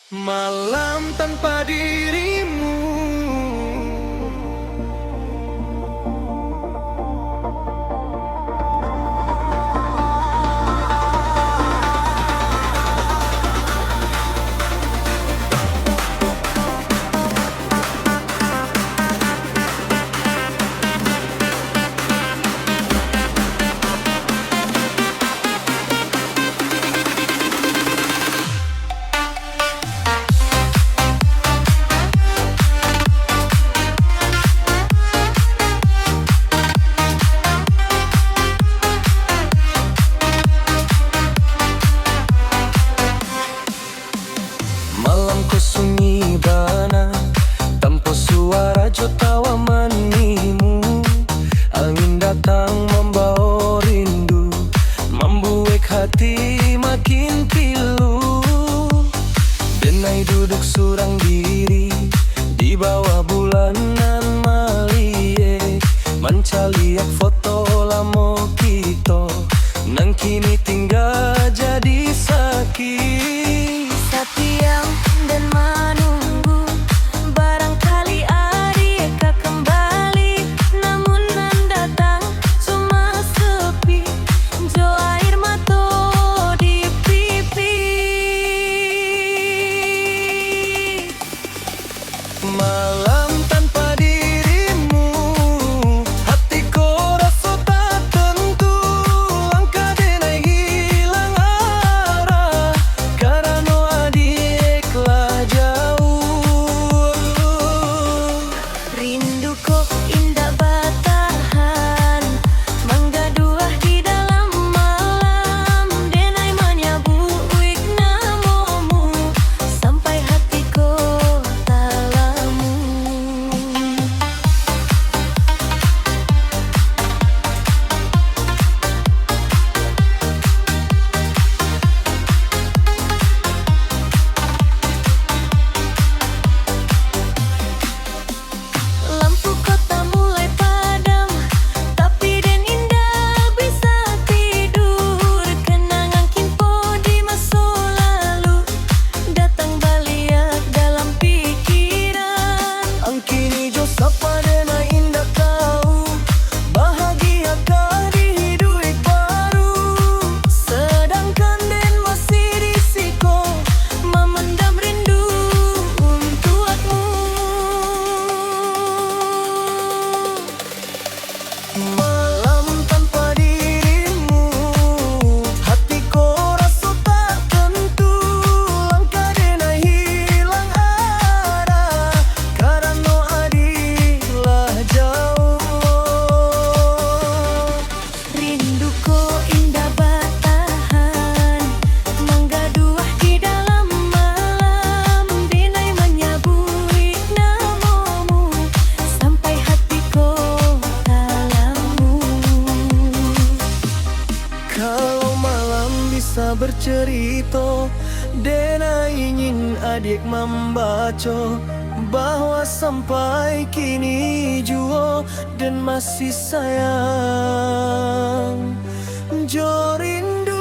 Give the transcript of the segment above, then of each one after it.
Malam tanpa dirimu. Malam ku sunyi bana, tanpa suara jo tawa manimu. Angin datang membawa rindu, membuat hati makin pilu. Denai duduk surang diri di bawah bulanan malie, mencaliak foto lamo kita, nang kini tinggal jadi sakit. Setia dan menunggu, barangkali adika kembali, namun nan datang cuma sepi, jo air mata di pipi. Malam tanpa dirimu, hatiku rasa tak tentu. Langkah denai hilang arah, karena adiklah jauh. Rindu kok indah batahan, menggaduh di dalam malam, denai menyabui namamu, sampai hatiku talamu. Lampu kota mulai padam, tapi den indah bisa tidur. Kenangan kimpo di masa lalu datang baliak dalam pikiran. Angkini jo sapa denai indah tahu, bahagiakah di hidup baru. Sedangkan den masih risiko memendam rindu untukmu. Malam tanpa dirimu, hatiku rasa tak tentu. Langkah denai hilang arah, karena adiklah jauh. Rinduku indah batahan, menggaduh di dalam malam, denai menyabui namamu, sampai hatiku talamu. Kalau malam bisa bercerita, Dena ingin adik membaca bahwa sampai kini jua dan masih sayang jo rindu.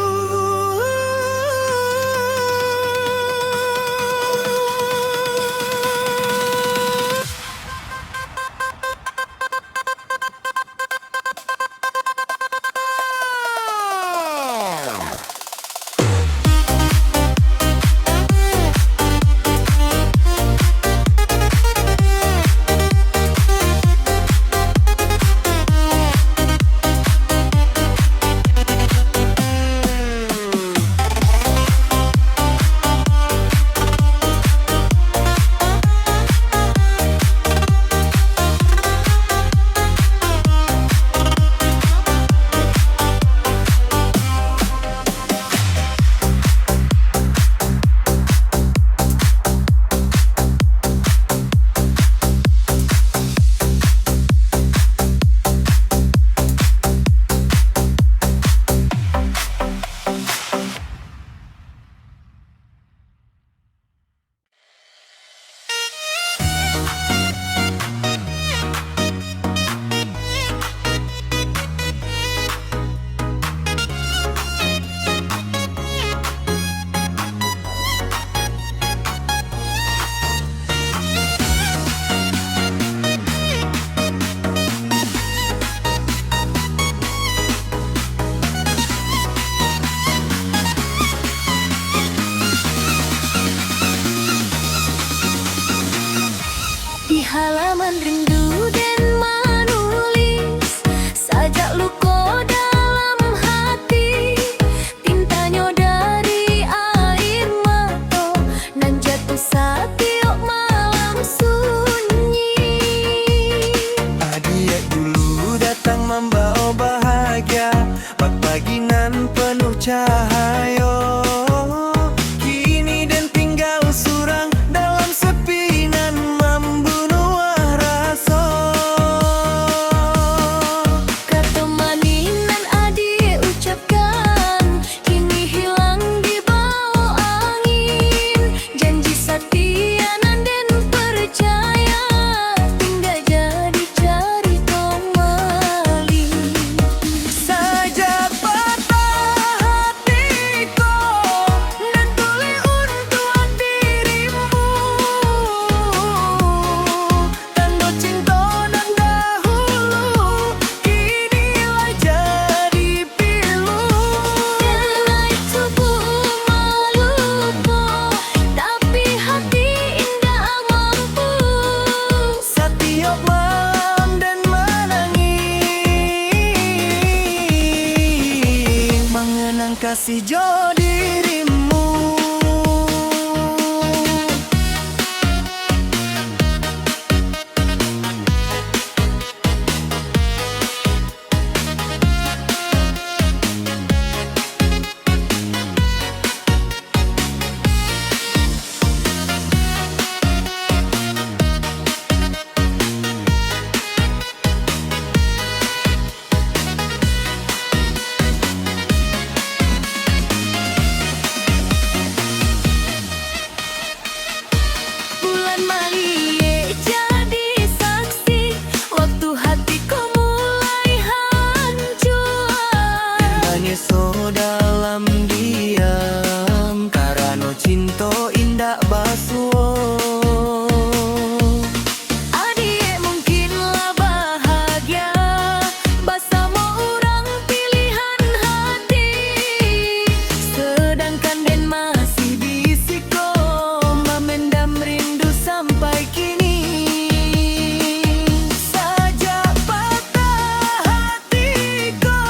kasih jo dirimu. Bulan Malie jadi saksi waktu hatiku mulai hancur. Menyeso dalam diam karena cinta indah basuo. Adik mungkinlah bahagia bersama orang pilihan hati, sedangkan Den masih bisiko memendam rindu sampai kini. Sajak patah hatiku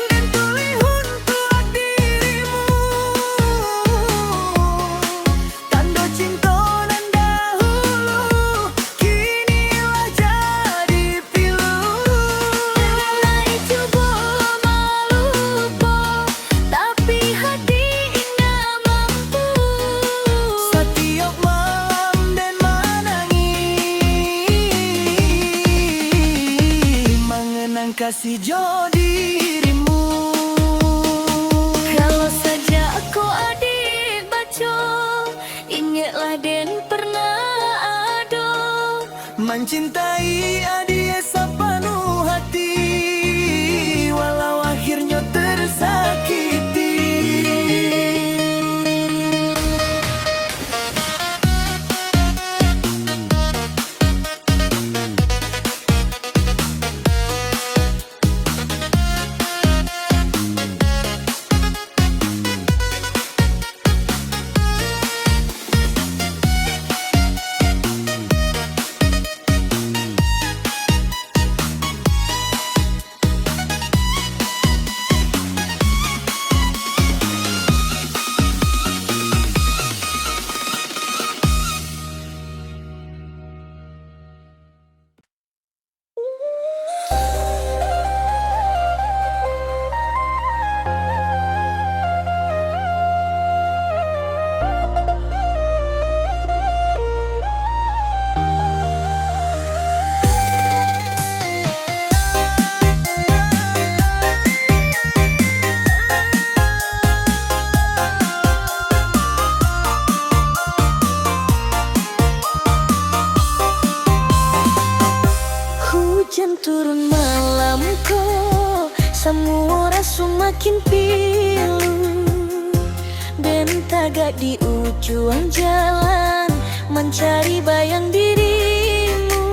dan tuli untuk dirimu. Tanda cinta nan dahulu kinilah jadi pilu. Mulai coba melupa, tapi hati indah mampu. Setiap malam dan menangis mengenang kasih jo dirimu. Kalau saja aku adik baca, ingatlah Den pernah ada. Mencintai adik sepenuh hati walau akhirnya tersakiti. Hujan turun malam kok, semua rasa makin pilu. Dan tagak di ujung jalan mencari bayang dirimu.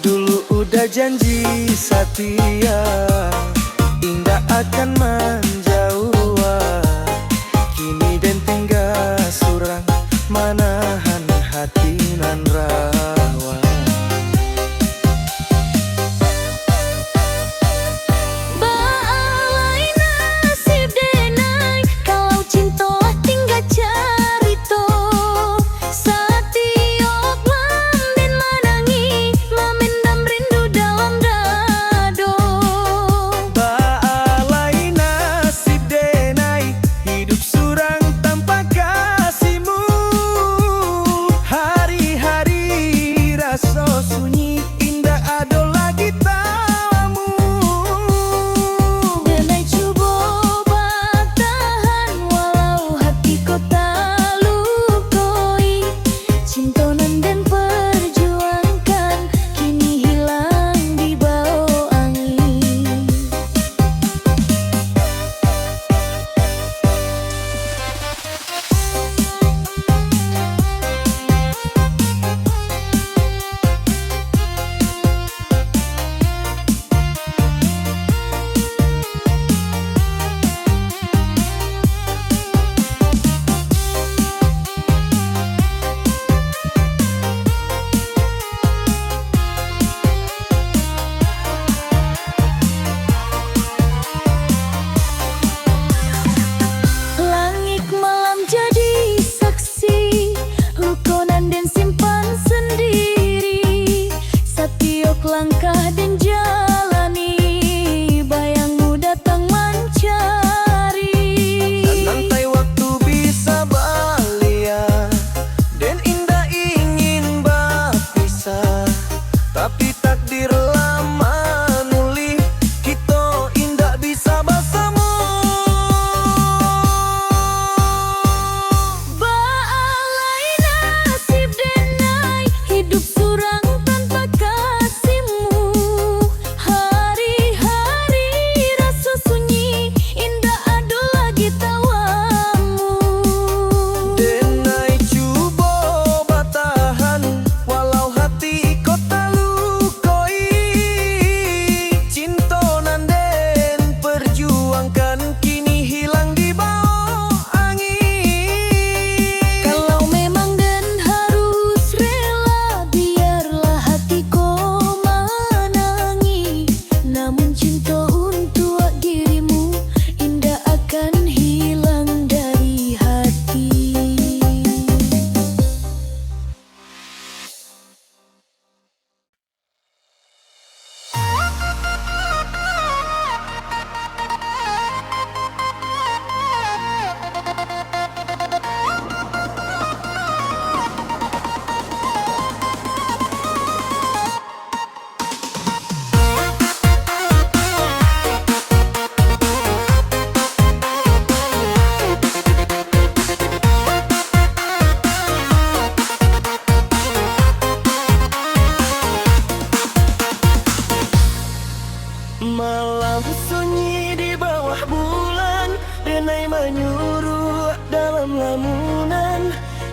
Dulu udah janji setia indah akan menjauh. Kini dan tinggal surang manahan hati nan rawa. Baalai nasib denai, kalau cinta tinggal carito. Setiap malam Den menangi, memendam rindu dalam dado. Baalai nasib denai hidup surang tanpa kasihmu.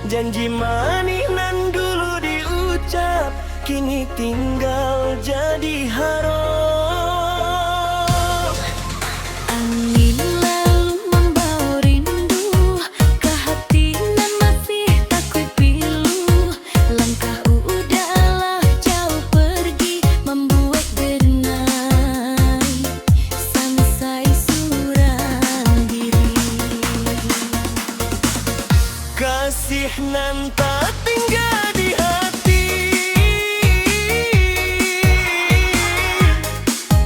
Janji manis nan dulu diucap kini tinggal jadi harap. Angin lalu membawa rindu ke hati nan masih tak kupilu. Langkah udahlah jauh pergi membuat bernai sampai surang diri. Kasih nan tak tinggal di hati,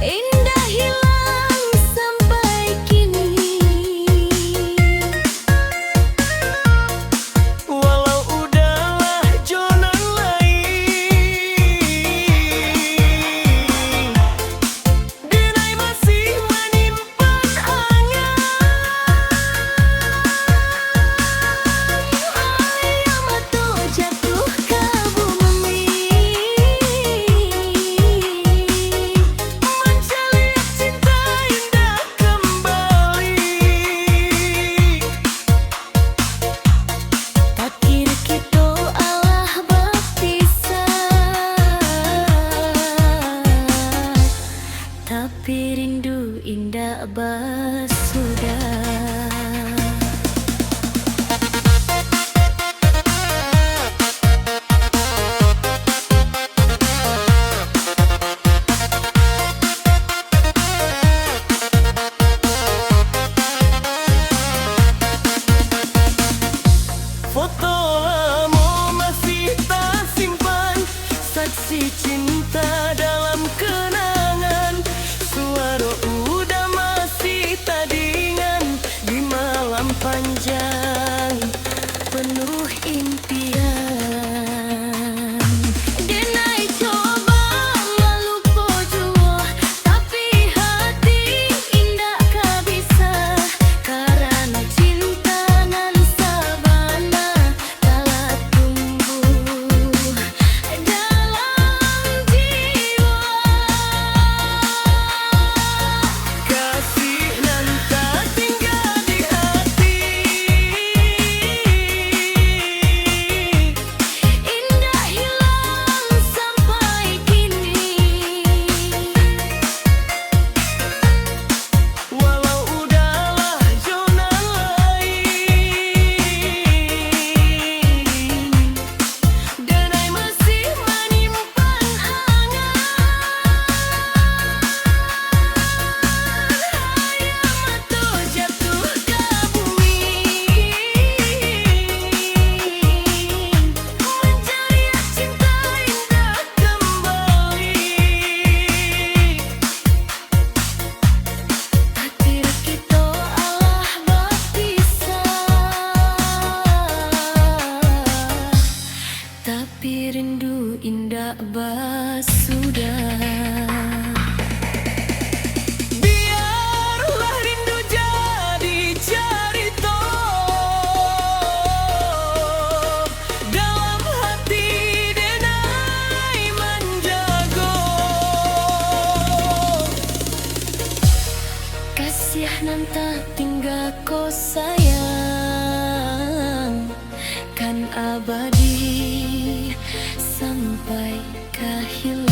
Indah hilang sampai kini. walau udahlah jonan lain, denai masih menyimpan angan. Ayam atau jatuh ke bumi, Mencari cinta indah kembali. takdir kita Allah berpisah, tapi rindu indah bersudah. Foto lama masih tak simpan, saksi cinta dalam kenangan. Suara udah masih tak diingat di malam panjang penuh impian. Denai coba melupa jua, tapi hati indah tak bisa. Karena cinta nan sabana telah tumbuh dalam jiwa. Kasih nan tak tinggal di hati, Indah hilang sampai kini. walau udahlah jonan lain, Denai masih menyimpan angan. Ayam atau jatuh ke bumi, mencari cinta indah kembali. takdir kita Allah berpisah, tapi rindu indah bersudah. Biarlah rindu jadi cerita dalam hati denai menjaga. Kasih nan tak tinggal kau sayang, kan abadi sampai kehilangan.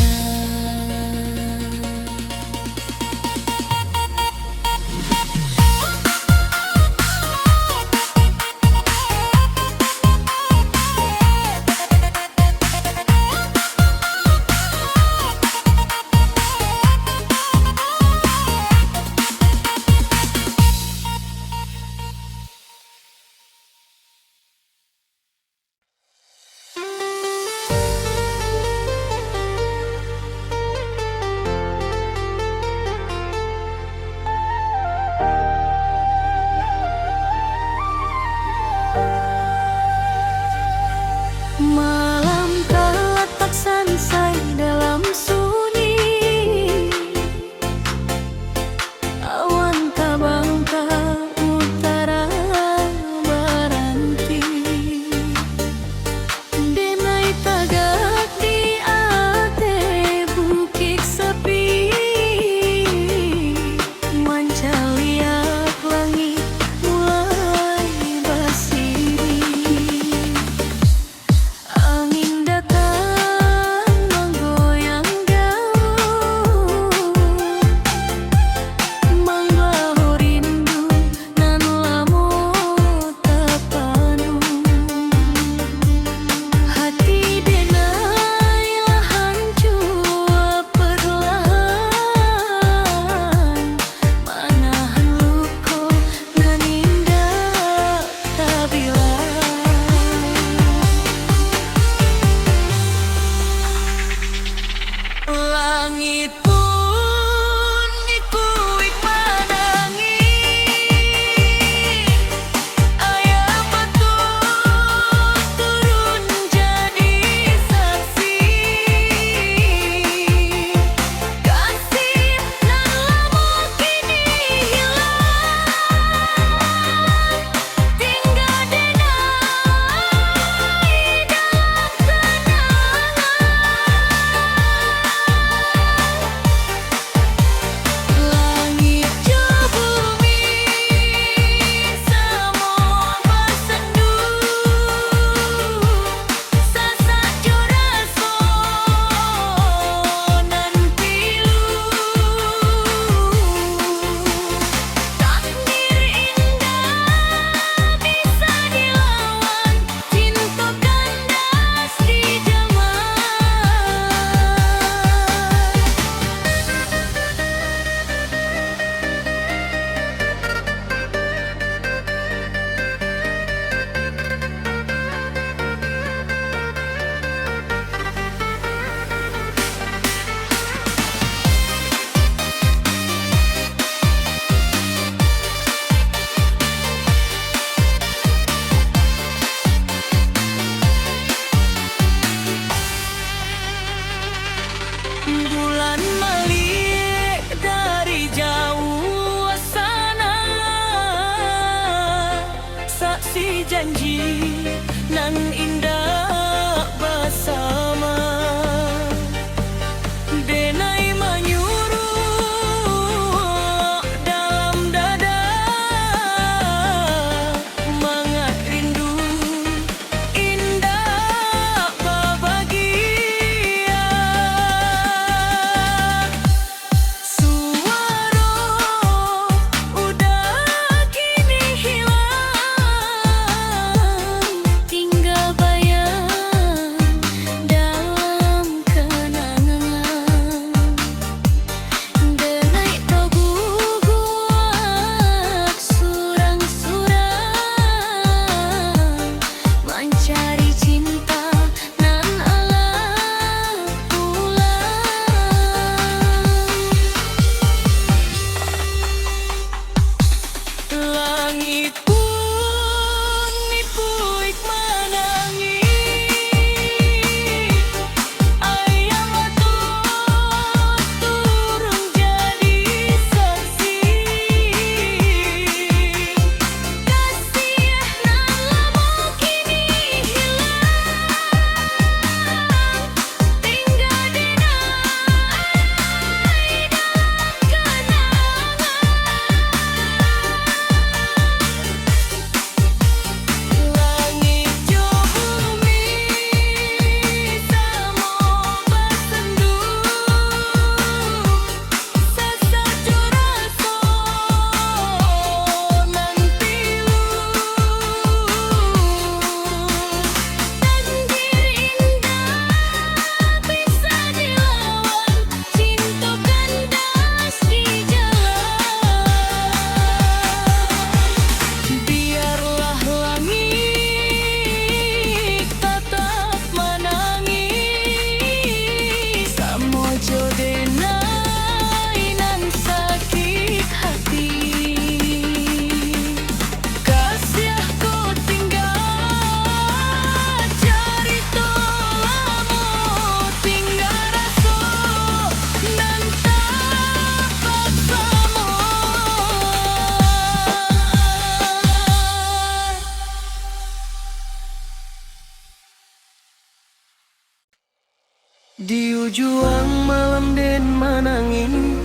Di ujung malam den manangin,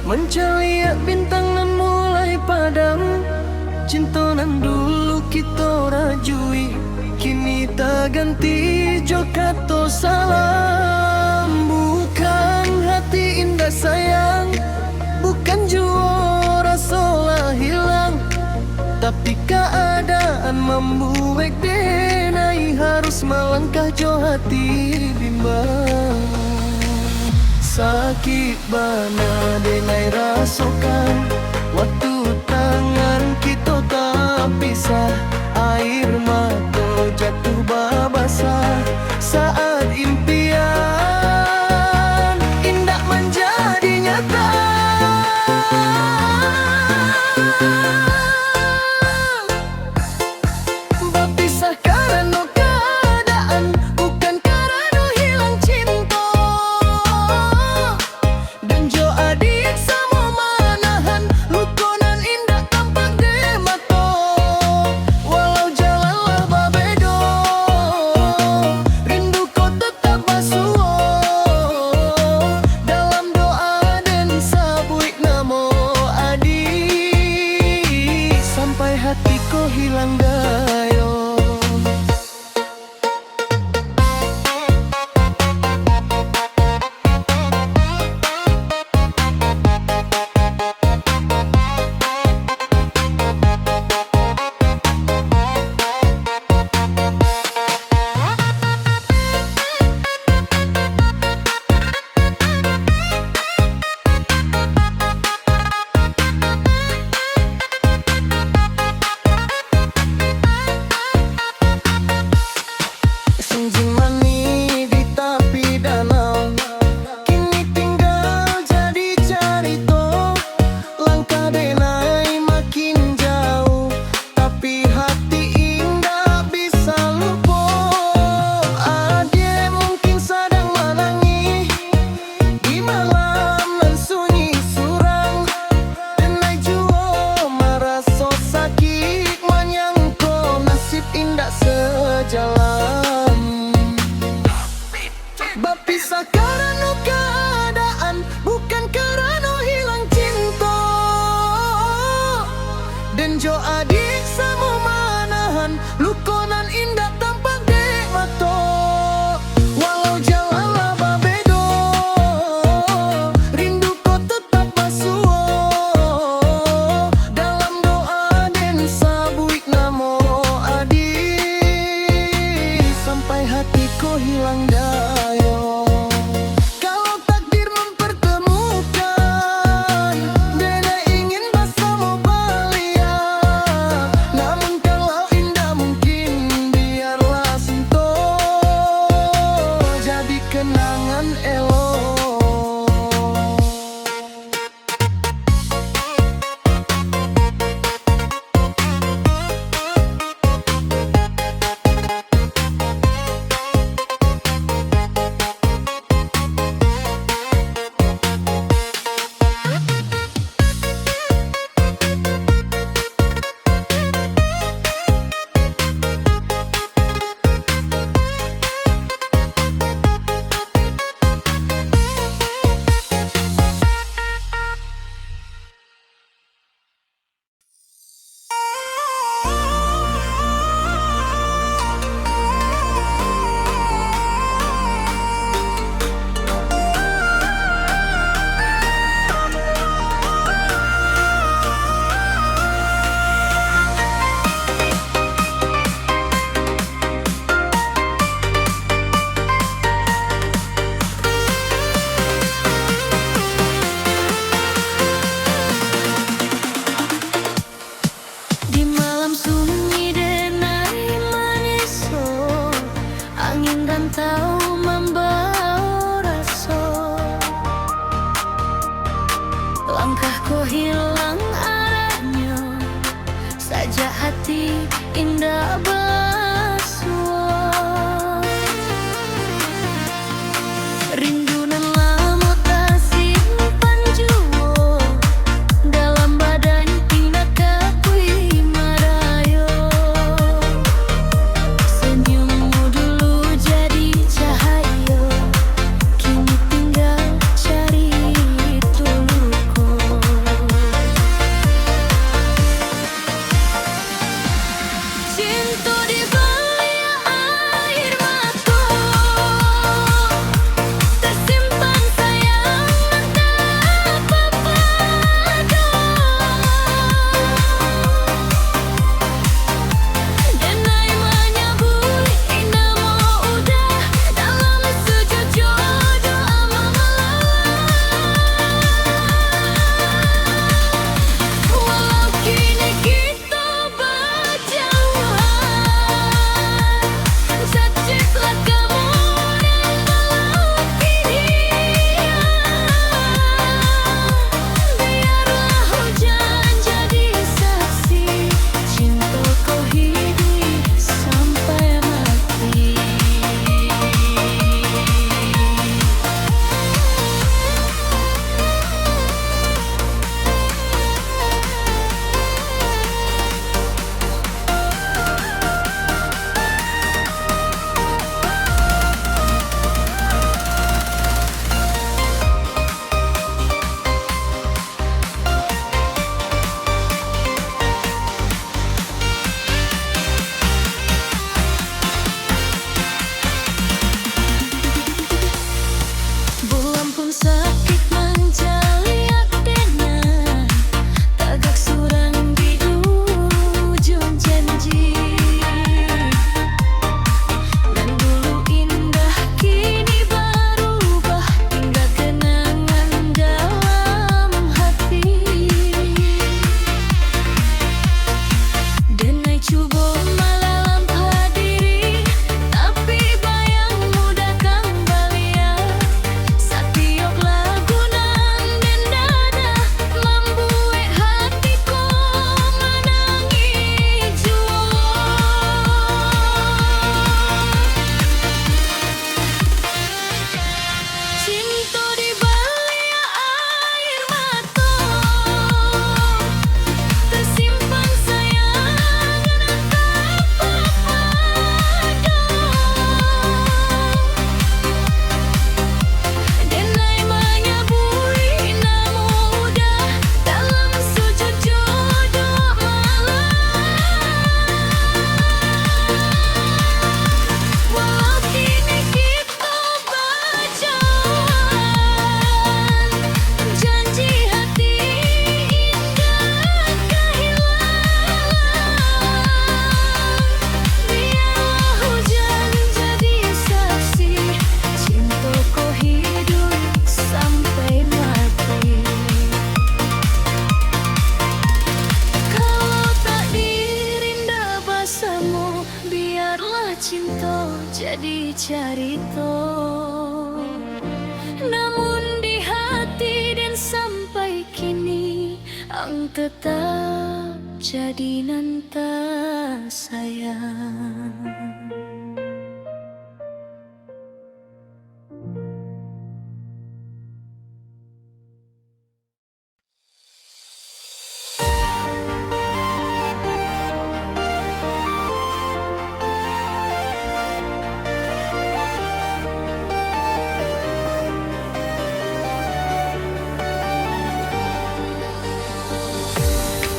mencaliak bintang nan mulai padam. Cintonan dulu kita rajui, kini tak ganti jokato salam. Bukan hati indah sayang, bukan jua rasa hilang, tapi keadaan membuat denai harus melangkah jo hati bimbang. Sakit bana denai rasakan, waktu tangan kita tak pisah, air mata jatuh babasa saat impian indah menjadi nyata. Berpisah karena keadaan, bukan karena hilang cinta. Dan jo adik sama manahan, lukonan indah tampak di mata. Walau jalanlah berbeda, rindu kau tetap basuh. Dalam doa dan sabut namo adik, sampai hatiku hilang daya. Senjing mani di tepi danau, kini tinggal jadi cerita. Langkah denai makin jauh, tapi hati indah bisa lupa. Adik mungkin sedang menangis di malam nan sunyi surang, denai jua merasa sakit menyangka nasib indah sejalan. Berpisah karena keadaan, bukan karena hilang cinta. Dan jo adik sama manahan, lukonan indah tampak di mata. Walau jalanlah berbeda, rindu kau tetap basuh. Dalam doa dan sabut namo adik, sampai hatiku hilang daya. Kalau takdir mempertemukan, dena ingin bersama belia. Namun kalau indah mungkin biarlah sentuh, jadi kenangan elok. jadi carito, namun di hati dan sampai kini ang tetap jadi nanta sayang.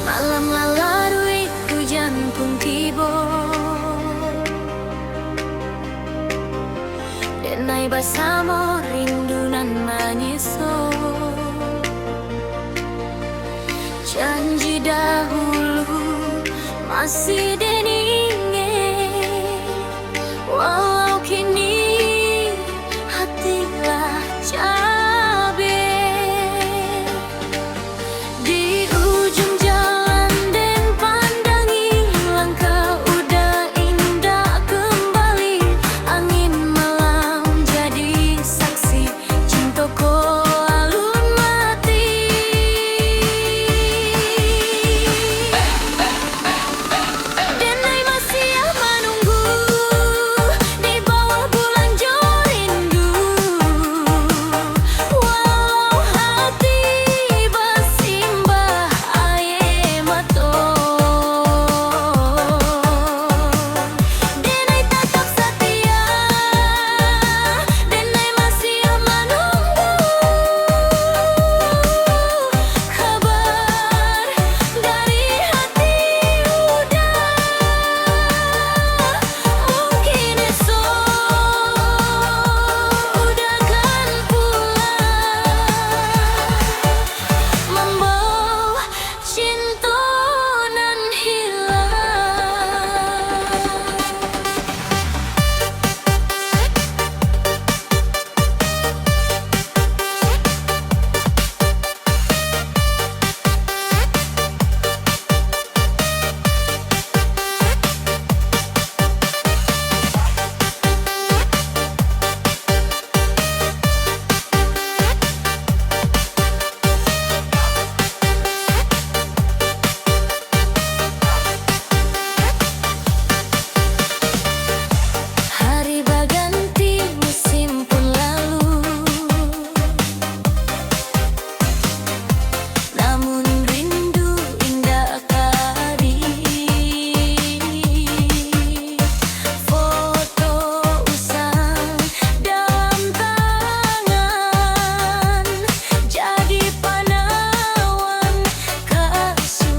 Malam lalarui hujan pun tiba, denai bersama rindu nan menyiso. Janji dahulu masih deningin, walau kini hatilah cabe. Di ujung jalan dan pandangi langkah udah indah kembali, angin malam jadi saksi cintaku alun mati. Denai masih menunggu di bawah bulan jo rindu, walau hati bersimbah air mata. Denai tetap setia, denai masih menunggu kabar dari hati udah. Mungkin esok udah kan pulang, membawa cinta nan hilang. Hari berganti, musim pun lalu, namun rindu indah kali. Foto usang dalam tangan jadi penawan kesunyian.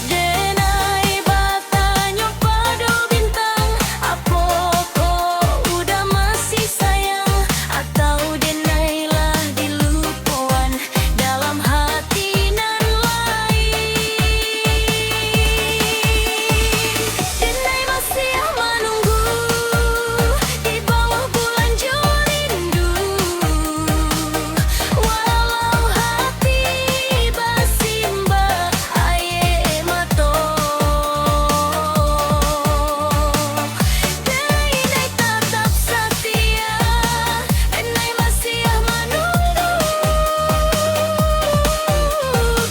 Denai batanya pada bintang, apa kau udah masih sayang, atau denailah dilupakan dalam hati nan lain. Denai masih menunggu di bawah bulan jo rindu, walau hati bersimbah air mata. Denai tetap setia, denai masih menunggu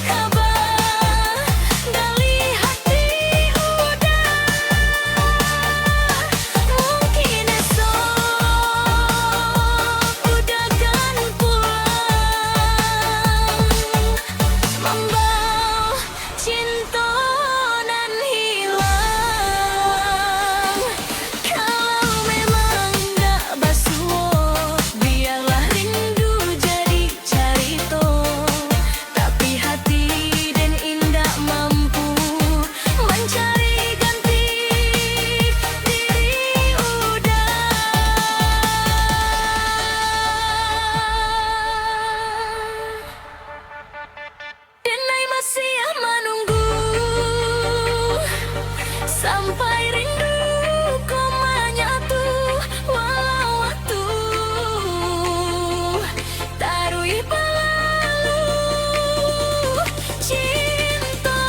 kabar dari hati udah. Mungkin esok udah kan pulang, membawa cinta nan hilang. Kalau memang gak basuh, biarlah rindu jadi carito, tapi hati dan indah mampu mencari ganti diri udah. Denai masih menunggu sampai rindu kau menyatu, walau waktu tarui berlalu. Cinta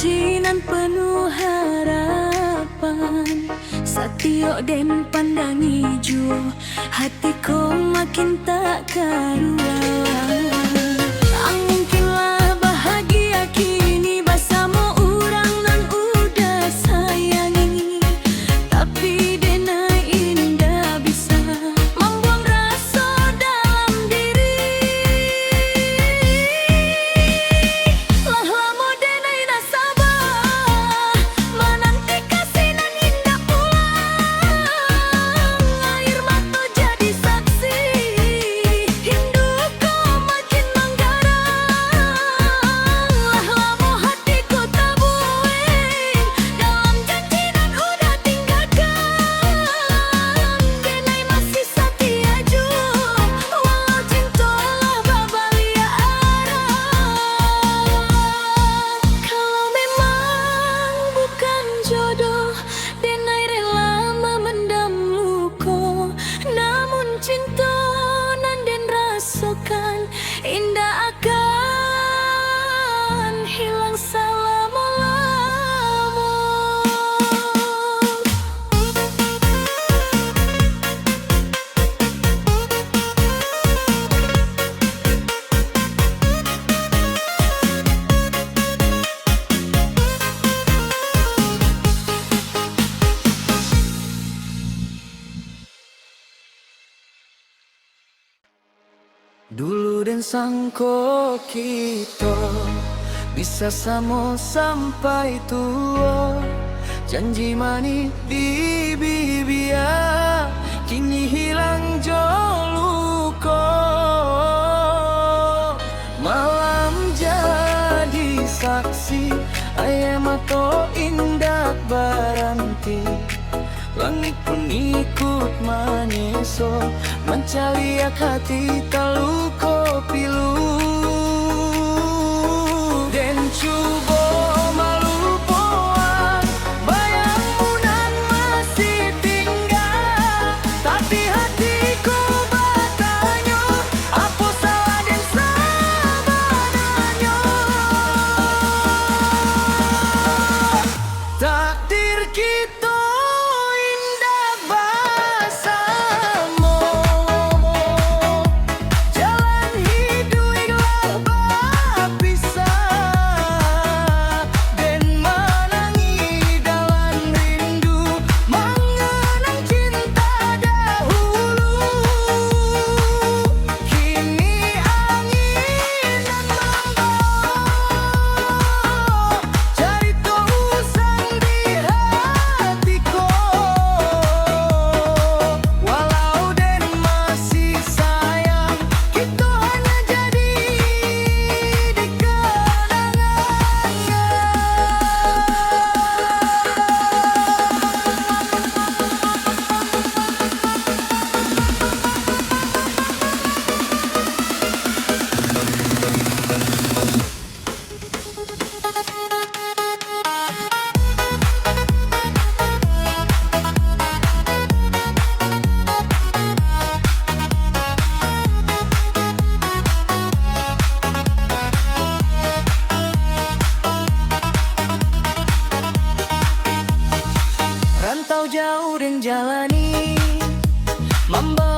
janji nan penuh harapan, satio den pandangi jua, hatiku makin tak karuan. Angkinlah bahagia kini bersama orang nan udah sayangi, tapi denai indah bisa membuang rasa dalam diri. Lah lama denai nak sabar menanti kasih nan indah pulang, air mata jadi saksi hidupku makin menggarang. Lah lama hatiku tak buing dalam janji nan udah tinggalkan, denai masih setia jua walau cinta lah berbalia arah. Kalau memang bukan jodoh, denai rela memendam luka, namun cinta nan den rasakan indah akan hilang selama-lama. Dulu dan sangko kita bisa sama sampai tua, janji manis di bibir kini hilang joluko. Malam jadi saksi air mata indah berhenti, langit pun ikut menyeso, mencaliak hati terluka pilu. Dan cuba malu poan, bayangmu nan masih tinggal, tapi hatiku bertanya, apa salah dan sebenarnya. Takdir kita indah bersama, jalan hiduplah berpisah, dan menangi dalam rindu mengenang cinta dahulu. Kini angin nan membawa cari terusan di hatiku, walau dan masih sayang kita hanya jadi di kenangannya. Rantau jauh dan jalani membawa